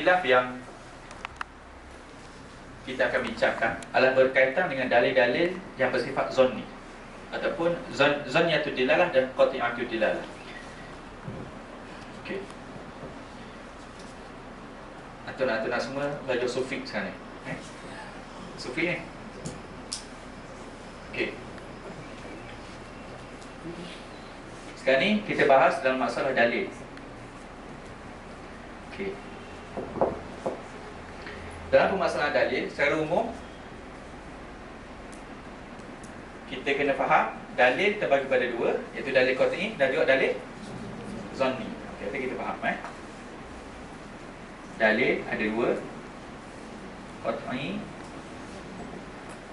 khilaf yang kita akan bincangkan adalah berkaitan dengan dalil-dalil yang bersifat zonni ataupun zanniyatud dilalah dan qati'atud dilalah. Okey. Atuk-atuk semua belajar sufi sekarang ni. Sufi ni. Okey. Sekarang ni kita bahas dalam masalah dalil. Okey. Dalam permasalahan dalil, secara umum kita kena faham dalil terbagi pada dua, iaitu dalil qat'i dan juga dalil zanni. Okey, kita faham dalil ada dua, qat'i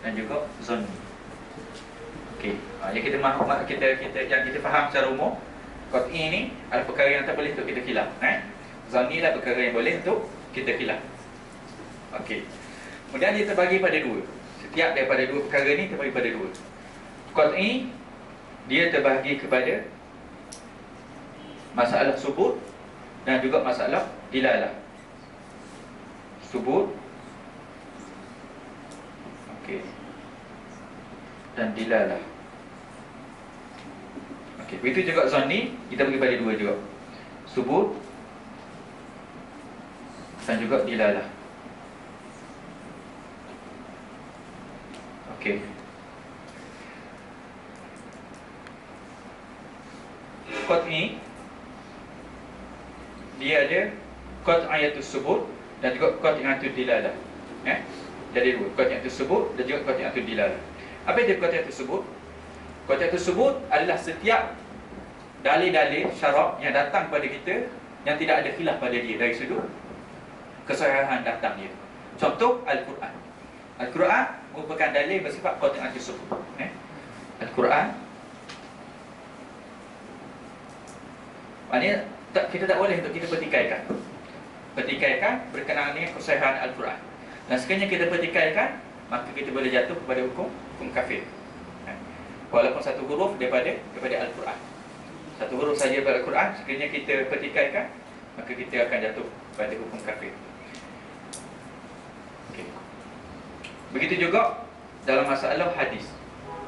dan juga zanni. Okey, yang kita faham secara umum, qat'i ni adalah perkara yang tak boleh untuk kita khilaf, zanni adalah perkara yang boleh untuk kita khilaf. Okey. Kemudian dia terbagi pada dua. Setiap daripada dua perkara ni terbagi pada dua. Qat'i dia terbagi kepada masalah subut dan juga masalah dilalah. Subut, okey, dan dilalah. Okey, begitu juga zanni kita bagi pada dua juga. Subut dan juga dilalah. Okey. Qat'i dia ada qat'iyatus subut dan juga qat'iyatud dilalah. Jadi dua, qat'iyatus subut dan juga qat'iyatud dilalah. Apa itu qat'iyatus subut? Qat'iyatus subut adalah setiap dalil-dalil syarak yang datang pada kita yang tidak ada khilaf pada dia dari sudut kesahihan datang dia. Contoh Al-Quran. Al-Quran merupakan dalil bersifat qat'iyatus subut. Al-Quran maknanya kita tak boleh untuk kita pertikaikan berkenaan dengan kesahihan Al-Quran. Dan sekiranya kita pertikaikan, maka kita boleh jatuh kepada hukum kafir. Walaupun satu huruf daripada Al-Quran, satu huruf saja daripada Al-Quran, sekiranya kita pertikaikan, maka kita akan jatuh kepada hukum kafir. Okay. Begitu juga dalam masalah hadis.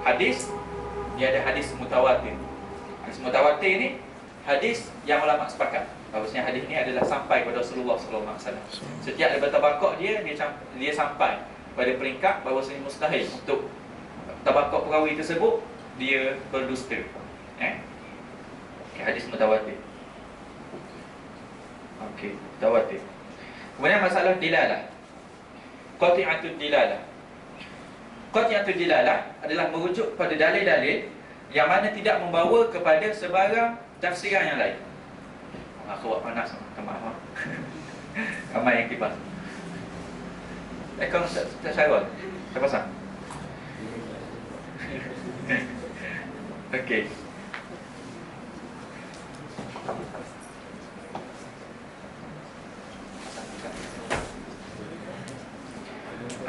Hadis dia ada hadis mutawatir. Hadis mutawatir ni hadis yang ulama sepakat bahawasanya hadis ni adalah sampai kepada Rasulullah sallallahu alaihi wasallam. Setiap daripada tabaqah dia sampai pada peringkat bahawasanya mustahil untuk tabaqah perawi tersebut dia berdusta. Hadis mutawatir. Okey, mutawatir. Kemudian masalah dilalah. Qat'iyatud dilalah. Qat'iyatud dilalah adalah merujuk pada dalil-dalil yang mana tidak membawa kepada sebarang tafsiran yang lain. Aku buat panas, minta maaf. Ramai yang kipas. Kau tak syarul? Tak pasang? Okey.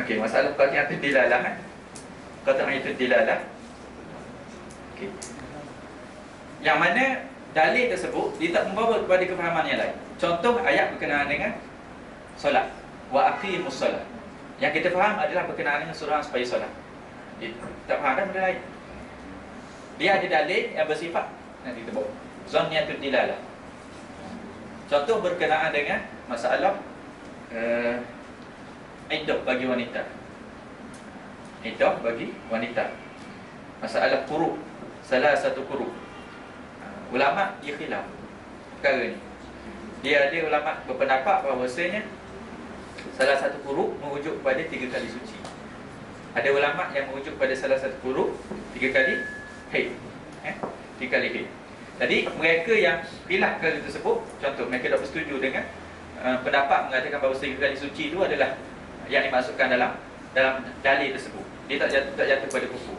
Okey, masalah qat'iyatud dilalah. Qat'iyatud dilalah. Okey. Yang mana dalil tersebut dia tak membawa kepada kefahaman yang lain. Contoh ayat berkenaan dengan solat. Wa aqimus solat. Yang kita faham adalah berkenaan dengan suruhan supaya solat. Dia tak faham dah benda lain. Dia ada dalil yang bersifat nanti kita bawa zanniyatud dilalah. Contoh berkenaan dengan masalah iddah bagi wanita. Iddah bagi wanita. Masalah quru, salah satu quru. Ulama dia khilaf perkara ni. Dia ada ulama berpendapat bahawasanya salah satu quru merujuk kepada 3 kali suci. Ada ulama yang merujuk kepada salah satu quru 3 kali haid. 3 kali haid. Jadi mereka yang khilaf perkara tersebut, contoh mereka tak bersetuju dengan pendapat mengatakan bahawa 3 kali suci itu adalah yang dimasukkan dalam dalil tersebut. Dia tak jatuh pada kufur.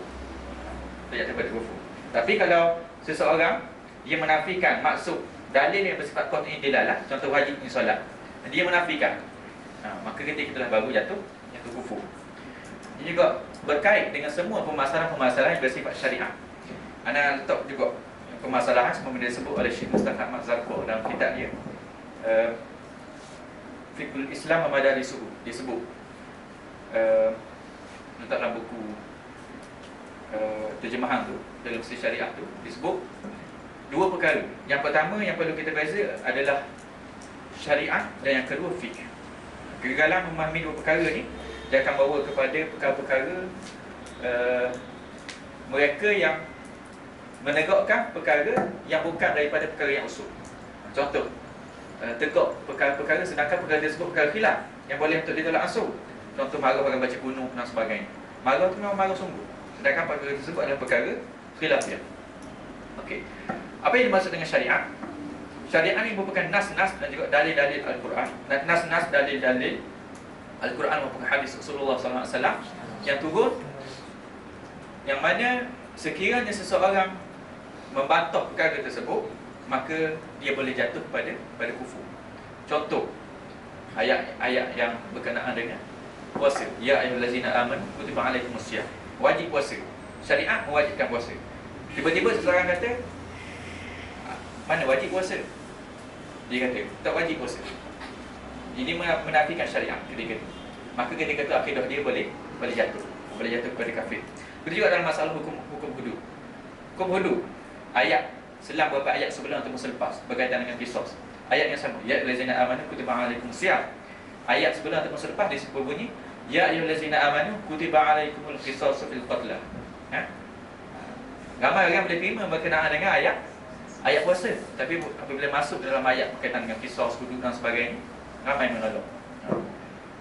Tak jatuh pada kufur. Tapi kalau seseorang dia menafikan maksud dalil yang bersifat qat'i dilalah, contoh wajibnya solat, dia menafikan, maka ketika itulah baru jatuh kufur. Ini juga berkait dengan semua permasalahan-permasalahan yang bersifat syariah. Ana letak juga permasalahan seperti disebut oleh Syekh Mustafa Ahmad Zarqawi dalam kitab dia Fiqhul Islam wa Madarisuhu disebut letak dalam buku terjemahan tu, dalam sisi syariah tu disebut dua perkara. Yang pertama yang perlu kita beza adalah syariat, dan yang kedua fiqh. Kegagalan memahami dua perkara ni, dia akan bawa kepada perkara-perkara mereka yang menegakkan perkara yang bukan daripada perkara yang usul. Contoh, tegak perkara-perkara sedangkan perkara tersebut perkara khilaf yang boleh untuk ditolak langsung. Contoh, marah orang baca kunuh dan sebagainya. Marah tu memang marah sungguh, sedangkan perkara tersebut adalah perkara khilafiyah. Okey. Apa yang dimaksud dengan syariat? Syariat ini merupakan nas-nas dan juga dalil-dalil Al-Quran. Nas-nas dalil-dalil Al-Quran maupun hadis Rasulullah SAW yang turun, yang mana sekiranya seseorang membantah perkara tersebut, maka dia boleh jatuh pada kufur. Contoh, ayat-ayat yang berkenaan dengan puasa. Ya ayyuhallazina amanu kutiba alaikumusiyam. Wajib puasa. Syariat mewajibkan puasa. Tiba-tiba seseorang kata, mana wajib puasa? Dia kata, tak wajib puasa. Ini menafikan syariat ketika itu. Maka ketika itu akidah dia boleh jatuh kepada kafir. Begitu juga dalam masalah hukum hudud. Hukum hudud, ayat selang beberapa ayat sebelum atau selepas berkaitan dengan qisas. Ayat yang sama, ya ayyuhallazina amanu kutiba alaikumusiyam. Ayat sebelum atau selepas dia berbunyi, ya ayyuhallazina amanu kutiba alaikumul qisasu fil qatl. Ramai orang boleh terima berkenaan dengan ayat puasa, tapi apabila masuk dalam ayat berkaitan dengan qisas, hudud dan sebagainya, ramai menolak.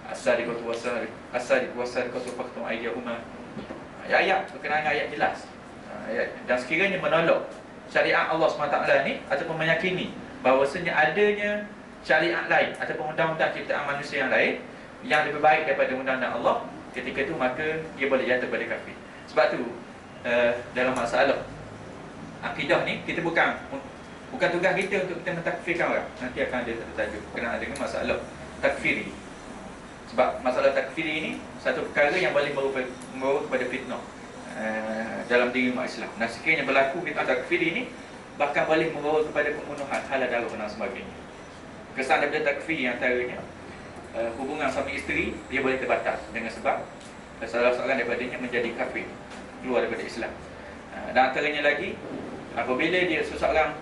As-sadiqatu was-sadiqatu faqtum aydiyahuma. Ayat berkenaan dengan ayat jelas. Dan sekiranya menolak syariat Allah SWT ni, ataupun meyakini bahawasanya adanya syariat lain ataupun undang-undang ciptaan manusia yang lain yang lebih baik daripada undang-undang Allah, ketika itu maka dia boleh jatuh pada kafir. Sebab tu dalam masalah akidah ni, kita bukan tugas kita untuk kita mentakfirkan orang. Nanti akan ada satu tajuk berkenaan dengan masalah takfiri. Sebab masalah takfiri ini satu perkara yang boleh membawa kepada fitnah dalam diri umat Islam. Dan sekiranya berlaku fitnah takfiri ini, bahkan boleh membawa kepada pembunuhan, halal darah dan sebagainya. Kesan daripada takfiri antaranya hubungan suami isteri dia boleh terbatas dengan sebab salah seorang daripadanya menjadi kafir, keluar daripada Islam. Dan antaranya lagi, apabila dia seseorang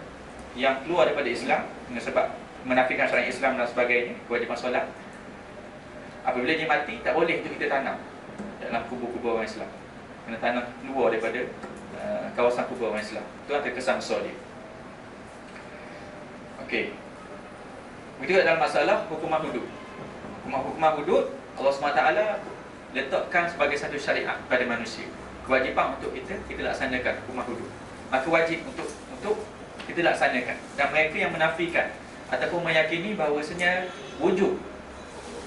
yang keluar daripada Islam dengan sebab menafikan syariat Islam dan sebagainya, kewajiban solat, apabila dia mati, tak boleh untuk kita tanam dalam kubur-kubur orang Islam. Kena tanam keluar daripada kawasan kubur orang Islam. Itu antara kesan besar dia. Okey. Begitu dalam masalah hukuman hudud. Hukuman hudud, Allah SWT letakkan sebagai satu syariat pada manusia. Kewajipan untuk kita laksanakan hukuman hudud. Maka wajib untuk kita laksanakan. Dan mereka yang menafikan ataupun meyakini bahawasanya wujud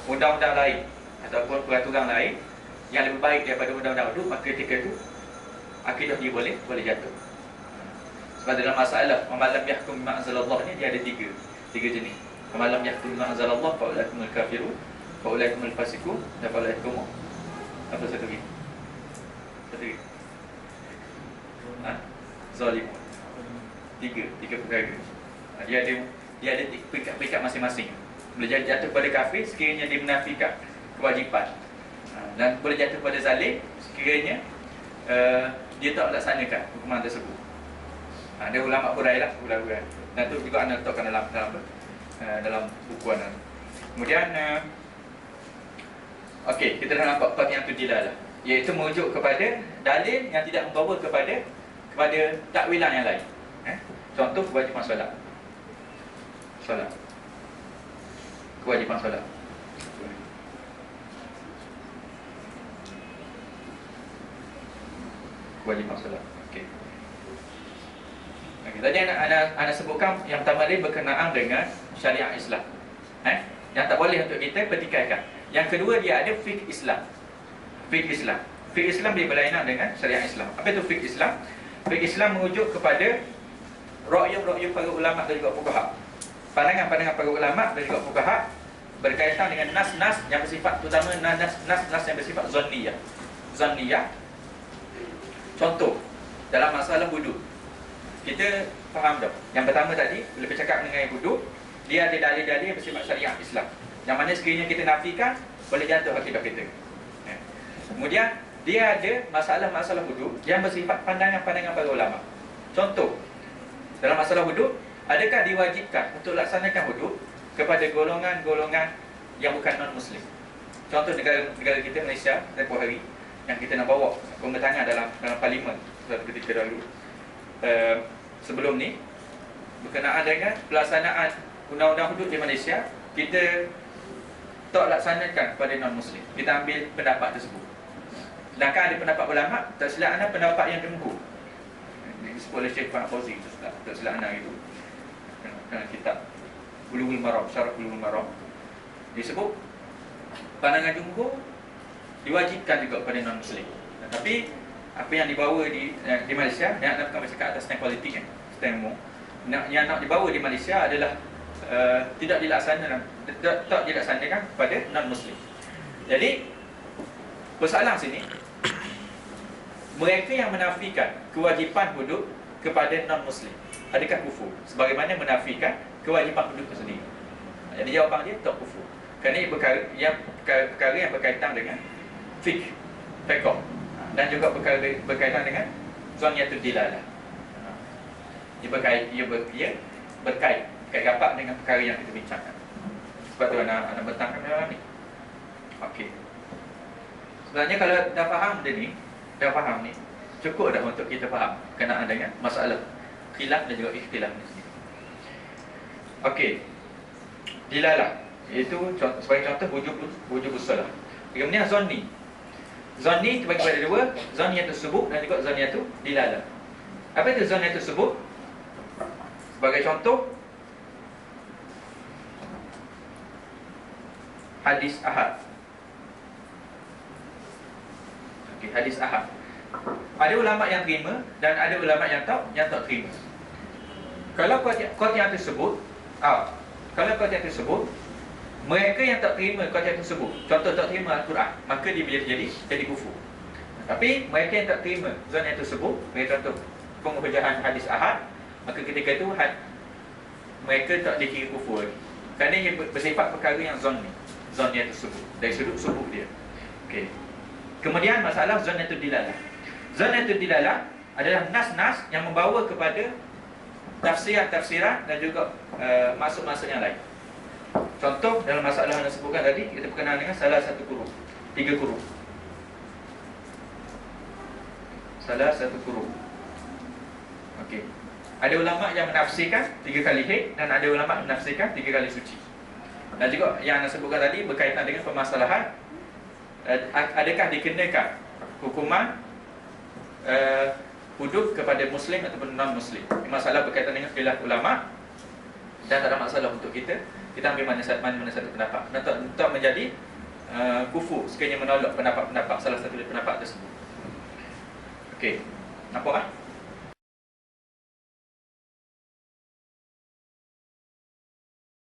undang-undang lain ataupun peraturan lain yang lebih baik daripada undang-undang hudud, maka ketika itu akidah dia boleh jatuh. Sebab dalam masalah malam yahkum bima anzalallah ni, dia ada tiga jenis. Malam yahkum bima anzalallah fa ulaikumul kafirun, fa ulaikumul fasiqun, dan fa ulaikum apa satu lagi? Zalimun. Tiga perkara. Dia ada peringkat masing-masing. Boleh jatuh pada kafir sekiranya dia menafikan kewajipan, dan boleh jatuh pada zalim sekiranya dia tak melaksanakan hukuman tersebut. Ada ulama hurai lah, hurai. Dan itu juga anda letakkan dalam buku anda. Kemudian okey, kita dah nampak part yang tujilah, iaitu merujuk kepada dalil yang tidak membawa kepada takwilan yang lain. Contoh kewajipan solat. Kewajipan solat. Kewajipan solat. Okey. Tadi anda sebutkan yang pertama tadi berkenaan dengan syariat Islam. Yang tak boleh untuk kita pertikaikan. Yang kedua, dia ada fiqh Islam. Fiqh Islam dia berlainan dengan syariat Islam. Apa itu fiqh Islam? Fiqh Islam merujuk kepada ra'yu para ulama dan juga fuqaha. Pandangan-pandangan para ulama dan juga fuqaha berkaitan dengan nas-nas yang bersifat, terutama nas-nas yang bersifat zanniyah. Contoh, dalam masalah hudud, kita faham dah. Yang pertama tadi, bila bercakap mengenai hudud, dia ada dalil-dalil yang bersifat syariat Islam. Yang mana sekiranya kita nafikan, boleh jatuh akidah kita. Kemudian dia ada masalah-masalah wuduk yang bersifat pandangan-pandangan para ulama. Contoh, dalam masalah wuduk, adakah diwajibkan untuk laksanakan wuduk kepada golongan-golongan yang bukan non-Muslim? Contoh negara kita Malaysia tempoh hari yang kita nak bawa pembentangan dalam parlimen suatu ketika dahulu. Sebelum ni berkenaan dengan pelaksanaan undang-undang hudud di Malaysia, kita tak laksanakan kepada non-Muslim. Kita ambil pendapat tersebut. Sedangkan ada pendapat ulama, tak silap anda pendapat yang jumhur. Disebut oleh Syekh Fahad Fauzi, tak silap anda itu. Kerana kitab Bulughul Maram, Syarah Bulughul Maram, disebut pandangan jumhur diwajibkan juga kepada non-Muslim. Tapi apa yang dibawa di Malaysia, yang nak bukan cakap atas stand politik kan, stand umum, yang nak dibawa di Malaysia adalah tidak dilaksanakan kepada non-Muslim. Jadi persoalan sini, mereka yang menafikan kewajipan wuduk kepada non-Muslim, adakah kufur? Sebagaimana menafikan kewajipan wuduk itu sendiri. Jadi jawapan dia tak kufur. Kerana ia perkara yang berkaitan dengan fiqh, dan juga berkaitan dengan zanniyatul dilalah. Ia berkait rapat dengan perkara yang kita bincangkan. Sebab tu anak bertangkap dalam ni. Okey. Sebenarnya kalau dah faham ni, cukup dah untuk kita faham berkenaan dengan masalah khilaf dan juga ikhtilaf ni sendiri. Okey. Dilalah, iaitu sebagai contoh wujub usulah. Kemudian zanni. Zanni terbagi pada dua, zanniyatul subut dan juga zanniyatul dilalah. Apa itu zanniyatul subut? Sebagai contoh, hadis ahad. Okey, hadis ahad. Ada ulama yang terima dan ada ulama yang tak terima. Kalau qati'ah tersebut, mereka yang tak terima qati'ah tersebut, contoh tak terima Al-Quran, maka dia jadi kufur. Tapi mereka yang tak terima zanni tersebut, mereka contoh penghujjahan hadis ahad, maka ketika itu mereka tak dikira kufur lagi. Kerana ia bersifat perkara yang zanni tersebut dari sudut subut dia. Okey. Kemudian masalah zannatul dilalah. Zannatul dilalah adalah nas-nas yang membawa kepada tafsiran dan juga maksud-maksud yang lain. Contoh dalam masalah yang disebutkan tadi, kita berkenaan dengan salah satu huruf, 3 huruf. Salah satu huruf. Okey. Ada ulama yang menafsirkan 3 kali haid dan ada ulama menafsirkan 3 kali suci. Dan juga yang anda sebutkan tadi berkaitan dengan permasalahan adakah dikenakan hukuman hudud kepada Muslim ataupun non-Muslim. Masalah berkaitan dengan khilaf ulama dan tak ada masalah untuk kita ambil mana satu pendapat. Tak menjadi kufur sekiranya menolak pendapat salah satu pendapat tersebut. Okey. Nampak tak?